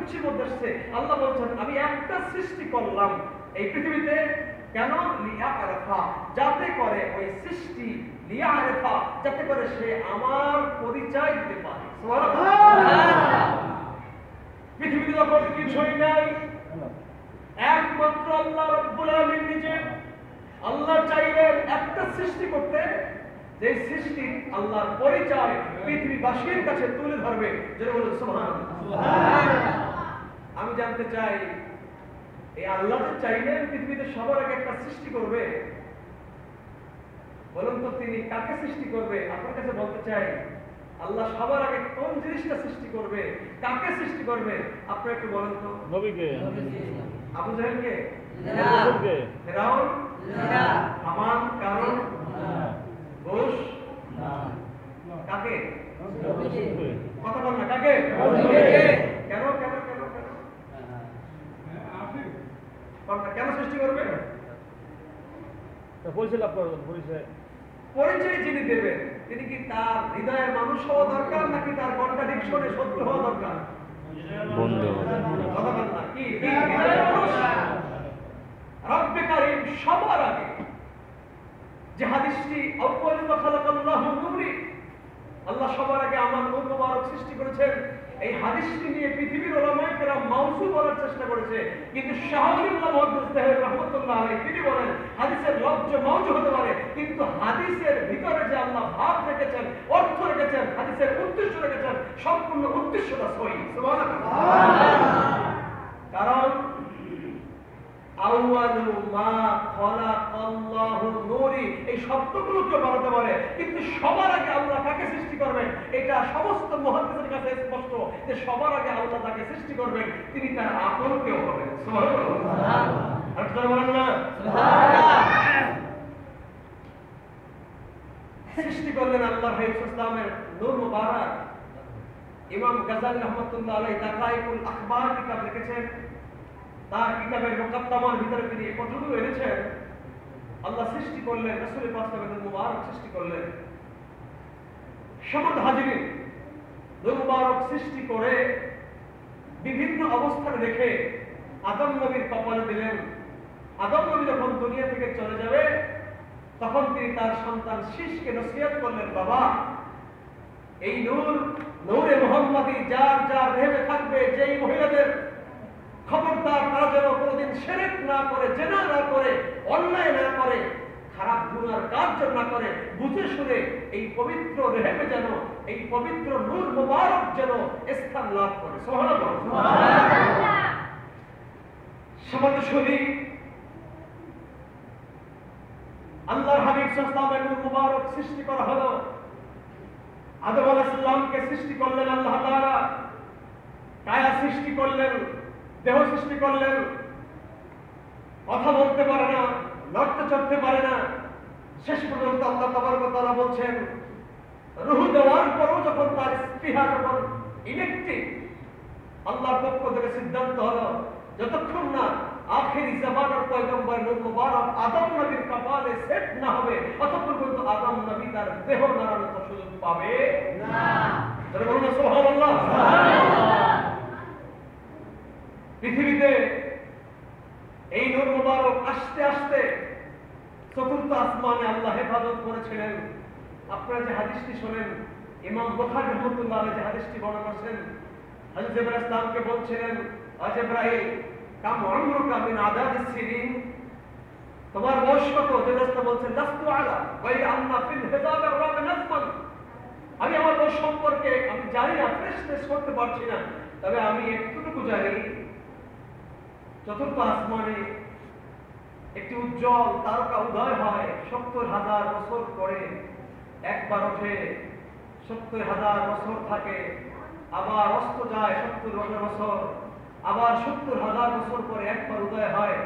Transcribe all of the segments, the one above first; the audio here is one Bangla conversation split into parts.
কুরসির মধ্যে আসছে আল্লাহ বলছেন আমি একটা সৃষ্টি করলাম এই পৃথিবীতে কেন লিয়াআরিফা যাতে করে ওই সৃষ্টি লিয়াআরিফা যাতে করে সে আমার পরিচয় দিতে পারে সুবহানাল্লাহ। পৃথিবীতে যখন কিছুই নাই একমাত্র আল্লাহ রাব্বুল আলামিন নিজে আল্লাহ চাইলেন একটা সৃষ্টি করতে যে সৃষ্টি আল্লাহর পরিচয় পৃথিবীবাসীর কাছে তুলে ধরবে যেটা বলে সুবহানাল্লাহ। আমি জানতে চাই এই আল্লাহ যে চাইলেন পৃথিবীতে সবার আগে একটা সৃষ্টি করবে বলুন তো তিনি কাকে সৃষ্টি করবে? আপনার কাছে বলতে চাই আল্লাহ সবার আগে কোন জিনিসটা সৃষ্টি করবে, কাকে সৃষ্টি করবে? আপনি একটু বলেন তো। নবীকে, আবু জাহেলকে, ফেরাউন, হামান, কারুন, ঘোষ, কাকে? কথা বল না, কাকে? কেন কেন কেন কেন কেন সৃষ্টি করবে? পরিচয় লাভ করবেন, পরিচয় পরিচয় যিনি দেবেন তিনি কি তার হৃদয়ের মানুষ হওয়া দরকার নাকি তার কন্ট্রাডিকশনে সত্য হওয়া দরকার? বন্ধু কথা বল না, কি হৃদয়ের মানুষ? রব্বে কারীম সবার আগে যে হাদিসটি আউয়ালু মা খালাকাল্লাহু নূরি, আল্লাহ সবার আগে আমার নূর মুবারক সৃষ্টি করেছেন, এই হাদিসটি নিয়ে পৃথিবীর উলামায়ে কেরাম মাউযু বলার চেষ্টা করেছে, কিন্তু শাহউল্লাহ মুহাদ্দিস সাহেব রাহমাতুল্লাহ আলাইহি তিনি বলেন হাদিসের লফজ মাউযু হতে পারে কিন্তু হাদিসের ভিতরে যে আল্লাহ ভাব রেখেছেন, অর্থ রেখেছেন, হাদিসের উদ্দেশ্য রেখেছেন, সম্পূর্ণ উদ্দেশ্যটা সহিহ। সুবহানাল্লাহ। কারণ আউয়ালু মা খালাকাল্লাহু নূরি এই শব্দগুলোকে বানাতে পারে কিন্তু সবার আগে আল্লাহ কাকে সৃষ্টি করবেন এটা সমস্ত মুহাদ্দিসের কাছে স্পষ্ট যে সবার আগে আল্লাহ তাকে সৃষ্টি করবেন তিনি তার আপনকেও হবেন। সুবহানাল্লাহ। আপনারা বলেন না সুবহানাল্লাহ। সৃষ্টি করলেন আল্লাহর হাবিব ইসলামের নূর মুবারক। ইমাম গাযালি রাহমাতুল্লাহ আলাইহি দাকাইকুল আখবার কিতাব লিখেছেন, তার কিতাবের মুকাদ্দমার ভিতরে তিনি এই কথাগুলো এনেছেন আল্লাহ সৃষ্টি করলেন রাসূল পাক সাল্লাল্লাহু আলাইহি মুবারক সৃষ্টি করলেন। সমাদ হাজিরিন নূর মুবারক সৃষ্টি করে বিভিন্ন অবস্থানে রেখে আদম নবীর কপালে দিলেন। আদম নবী যখন দুনিয়া থেকে চলে যাবে তখন তিনি তার সন্তান শীষকে নসিহত করলেন, বাবা এই নূরে মুহাম্মাদি যার যার রেহেমে থাকবে, যেই মহিলাদের খবরদার তারা যেন কোনোদিন শিরক না করে, জিনা না করে, অন্যায় না করে, খারাপ গুনার কাজ না করে, বুঝে শুনে এই পবিত্র রেহেমে যেন এই পবিত্র নূর মুবারক যেন স্থান লাভ করে। সুবহানাল্লাহ। সমাজ শুনি আল্লাহর হাবিব সাল্লাল্লাহু আলাইহি নূর মুবারক সৃষ্টি করা হলো। আদম আলাইহিস সালামকে সৃষ্টি করলেন আল্লাহ তাআলা, কায়া সৃষ্টি করলেন, দেহ সৃষ্টি করলেন, কথা বলতে পারে না, নড়তে চড়তে পারে না। শেষ পর্যন্ত আল্লাহ তাবারক ওয়া তাআলা বলছেন রূহ দেওয়ার পরও যখন তার স্পৃহা যখন ইলেকট্রিক, আল্লাহর পক্ষ থেকে সিদ্ধান্ত হলো যতক্ষণ না আখিরি জামানার পয়গম্বর নূর মুবারক আদম নবীর কপালে সেট না হবে ততক্ষণ পর্যন্ত আদম নবী তার দেহ নাড়ানোর সুযোগ পাবে না। তাহলে বলুন সুবহানাল্লাহ। পৃথিবীতে এই নূর মুবারক আস্তে আস্তে চতুর্থ আসমানে আল্লাহ হেফাজত করেছিলেন। আপনারা যে হাদিসটি শোনেন ইমাম বুখারী রাহমাতুল্লাহ আলাইহি যে হাদিসটি বর্ণনা করেছেন, হযরত জিবরাইল ইসলামকে বলছিলেন আ জিবরাইল কাম উমরুকা মিন আদাদিস সিনিন, তোমার বয়স কত? জিবরাইল বলছেন লাস্তু আলা ওয়াই আন্না ফিল হিসাবের রাব নাসমান, আমি আমার বয়স সম্পর্কে আমি জানি না, ফ্রেশ করতে পারছি না, তবে আমি একটুটুকু জানি চতুর্থ আসমানে একটি উজ্জ্বল তারকা উদয় হয় ৭০,০০০ বছর পরে, একবার ওঠে ৭০,০০০ বছর থাকে, আবার অস্ত যায় ৭০ বছর, আবার ৭০,০০০ বছর পরে একবার উদয় হয়।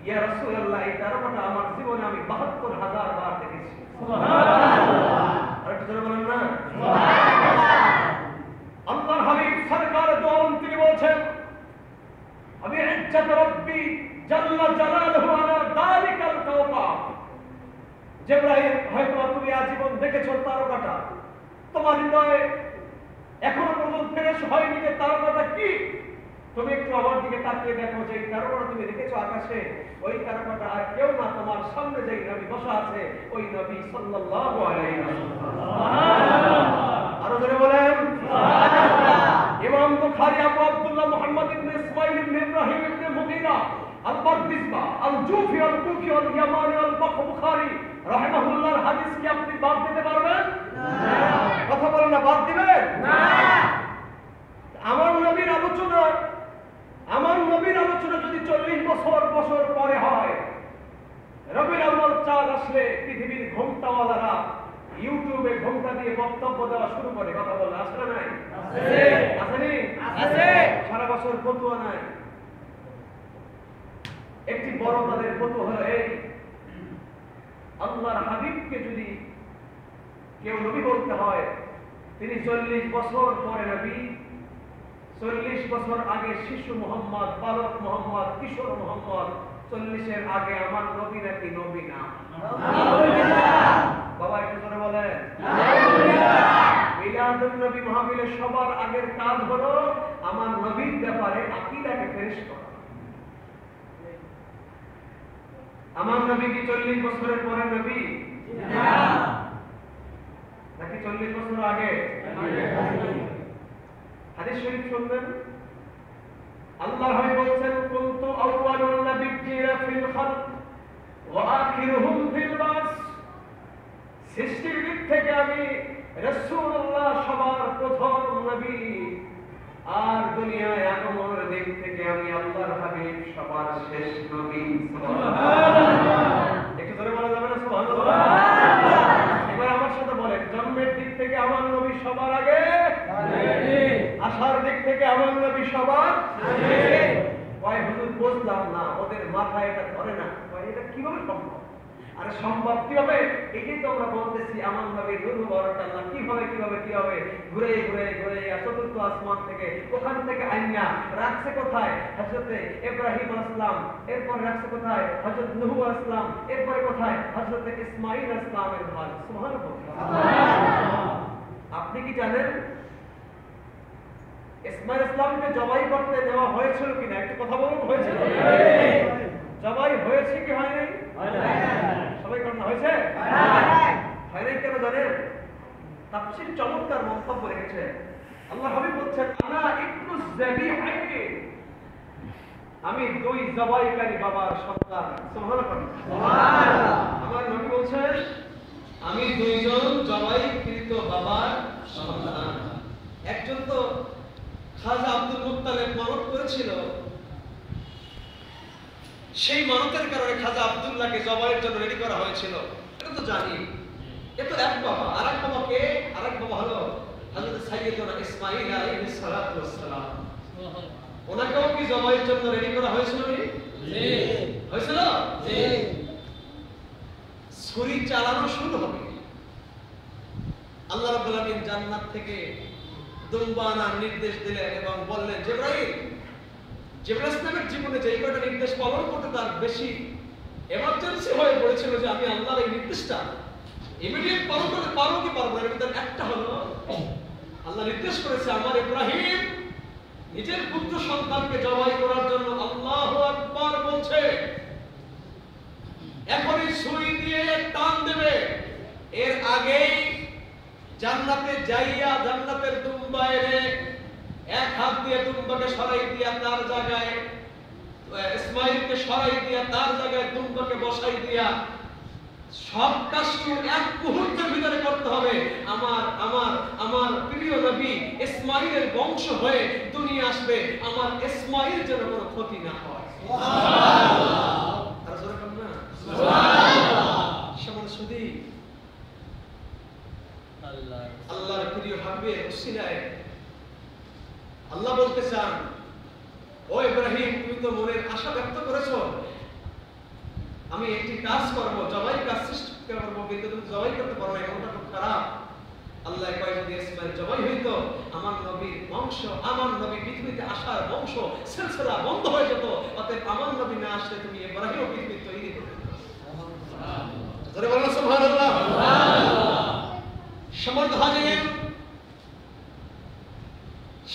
ইয়া রাসূলুল্লাহ এই তারকাটা আমার জীবনে আমি ৭২,০০০ বার দেখেছি। সুবহানাল্লাহ। আরেকটু জোরে বলেন না সুবহানাল্লাহ। আল্লাহর হাবিব সরকার দোয়ান তিনি বলছেন আমি ইজ্জত রব্বি জাল্লা জালালুহু আলা যালিকাল কাওকাব, জিবরাইল হয়তো তুমি আজীবন দেখেছো তারকাটা, তোমার হৃদয়ে এখনো পর্যন্ত ফ্রেশ হয়নি যে তারকাটা কি, তুমি একটু আমার দিকে তাকিয়ে দেখো যে তারকাটা তুমি দেখেছো আকাশে, ওই তারকাটা আর কেউ না, তোমার সামনে যে নবী বসা আছে ওই নবী সাল্লাল্লাহু আলাইহি ওয়াসাল্লাম। আরো জোরে বলেন ইমাম বুখারী আবু আব্দুল্লাহ মুহাম্মদ ইবনে ইসমাঈল ইবনে ইব্রাহিম ইবনে মুগীরা আল-বারদিসবা আল-জুফি আল-কুফি আল-ইয়ামানি আল-বুখারী রাহিমাহুল্লাহর হাদিস কি আপনি বাদ দিতে পারবেন? না। কথা বলেন না, বাদ দিবেন? না। আমার নবীর আলোচনা যদি 40 বছর পরে হয়, রবিউল আউয়াল চাঁদ আসলে পৃথিবীর ঘোমটাওয়ালারা ইউটিউবে ঘোমটা দিয়ে বক্তব্য দেওয়া শুরু করে। কথা বলে আছে না নাই? আছে। আসেনি? আছে। সারা বছর ফতোয়া নাই। একটি বড় তাদের ফতোয়া হলো এই, আল্লাহর হাবিবকে যদি কেউ নবী বলতে হয়, তিনি 40 বছর পরে নবী, 40 বছর আগে শিশু মোহাম্মদ, বালক মোহাম্মদ, কিশোর মোহাম্মদ, 40-এর আগে আমার নবী নাকি নবী না? বাবা একটু করে বলেন মিলাদুন নবী মাহফিলে সবার আগের কাজ হলো আমার নবীর ব্যাপারে আকীদাকে ফ্রেশ করা। আমার নবী কি 40 বছরের পরে নবী নাকি 40 বছর আগে? হাদিস শরীফ শুনবেন, আল্লাহ হাবিব বলেছেন কুনতু আউয়ালুন নাবিয়্যিনা ফিল খালক ওয়া আখিরুহুম ফিল বাস। সৃষ্টির দিক থেকে আমি রাসূলুল্লাহ সবার প্রথম নবী, আর দুনিয়ায় আগমনের দিক থেকে আমি আল্লাহর হাবিব সবার শেষ নবী। সুবহানাল্লাহ। একটু জোরে বলা যাবে না সুবহানাল্লাহ? এবার আমার সাথে বলেন, জন্মের দিক থেকে আমার নবী সবার আগে, আসার দিক থেকে আমার নবী সবার আগে। কয় হুজুর বুঝলাম না, ওদের মাথায় এটা ধরে না। কয় এটা কিভাবে সম্ভব? আরে সম্ভব কিভাবে? এটাই তো আমরা বলতেছি, আমার নবী নূর মুবারক আল্লাহ কিভাবে ঘুরে চতুর্থ আসমান থেকে, ওখান থেকে আইনা রাখছে কোথায়? হযরতে ইব্রাহিম আলাইহিস সালাম, এরপর রাখছে কোথায়? হযরত নূহ আলাইহিস সালাম, এরপরে কোথায়? হযরতে ইসমাঈল আলাইহিস সালামের ঘর। সুবহানাল্লাহ। আপনি কি জানেন ইসমাঈল ইসলামকে জবাই করতে নেওয়া হয়েছিল কিনা? একটু কথা বলুন। হয়েছিল? জবাই হয়েছে কি হয় নাই? সবাই কন্যা হয়েছে? হয় নাই কেন জানেন? তাফসীর চমৎকার মন্তব্য রেখেছে। আল্লাহ হাবিব বলছেন আনা ইবনু যাবিহাইনি, আমি দুই জবাইকারী বাবার সন্তান। সুবহানাল্লাহ। আমার নবী বলছেন আমি দুইজন জবাইকৃত বাবার সন্তান। একজন তো খাজা আব্দুল মুত্তালিব মানত করেছিল, সেই মানতের কারণে খাজা আব্দুল্লাহকে জবাইয়ের জন্য রেডি করা হয়েছিল। এটা তো জানি। এ তো এক বাবা, আরেক বাবাকে, আরেক বাবা হলো হযরত সাইয়্যিদুনা ইসমাঈল আলাইহিস সালাতু ওয়াস সালাম। ওনাকেও কি জবাইয়ের জন্য রেডি করা হয়েছিল? জি। হয়েছিল? জি। ছুরি চালানো শুরু হবে। আল্লাহ রাব্বুল আলামিন জান্নাত থেকে দুম্বা আনার নির্দেশ দিলেন এবং বললেন জিবরাইল ইসলামের জীবনে যে কয়টা নির্দেশ পালন করতে তার বেশি এমার্জেন্সি হয়ে পড়েছিল যে আমি আল্লাহর এই নির্দেশটা ইমিডিয়েট পালন করতে পারবো কি পারবো না। এর ভিতরে একটা হলো আল্লাহ নির্দেশ করেছে আমার ইব্রাহিম নিজের পুত্র সন্তানকে জবাই করার জন্য আল্লাহু আকবার বলছে, এখনই ছুরি দিয়ে টান দেবে। এর আগেই জান্নাতে যাইয়া জান্নাতের দুম্বায় এক হাত দিয়ে দুম্বাকে সরাই দিয়া তার জায়গায় ইসমাঈলকে সরাই দিয়া তার জায়গায় দুম্বাকে বসাই দিয়া সব কাজটি এক মুহূর্তের ভিতরে করতে হবে। আমার আমার আমার প্রিয় নবী ইসমাঈলের বংশ হয়ে দুনিয়া আসবে, আমার ইসমাঈল যেন কোনো ক্ষতি না হয়। সুবহানাল্লাহ। আর জোরে বলুন না সুবহানাল্লাহ। সমান সুদী আল্লাহর প্রিয় হাবিবের উসিলায় আল্লাহ বলতে চান, ও ইব্রাহিম তুমি তো মনের আশা ব্যক্ত করেছো, আমি একটি কাজ করব, জবাই কাজ সৃষ্টি করব, কিন্তু তুমি জবাই করতে পারো না, এমনটা খুব খারাপ। আল্লাহ কয় যদি ইসমাঈল জবাই হইতো আমার নবীর বংশ, আমার নবী পৃথিবীতে আসার বংশ সিলসিলা বন্ধ হয়ে যেত। অতএব আমার নবী না আসলে তুমি ইব্রাহিম পৃথিবী তৈরি করতে পারো। সুবহানাল্লাহ। জোরে বলুন সুবহানাল্লাহ। সুবহানাল্লাহ। সম্মানিত হাজিরিন,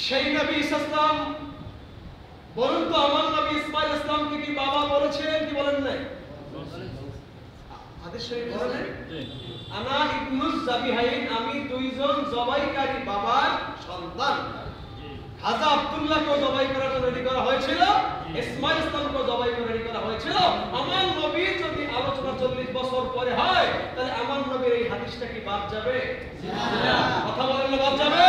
সেই নবী সাল্লাল্লাহু বলুন তো আমার নবী ইসমাঈল ইসলামকে কি বাবা বলেছিলেন কি বলেন নাই? হাদিস শরীফ বলে নাই? আনা ইবনুজ জাবিহাইন, আমি দুইজন জবাইকারী বাবার সন্তান। খাজা আব্দুল্লাহকে জবাই করার জন্য রেডি করা হয়েছিল, ইসমাঈল ইসলামকে জবাই করে রেডি করা হয়েছিল। আমার নবী যদি আলোচনা 40 বছর পরে হয়, তাহলে আমার নবীর এই হাদিসটা কি বাদ যাবে? কথা বলেন না বাদ যাবে?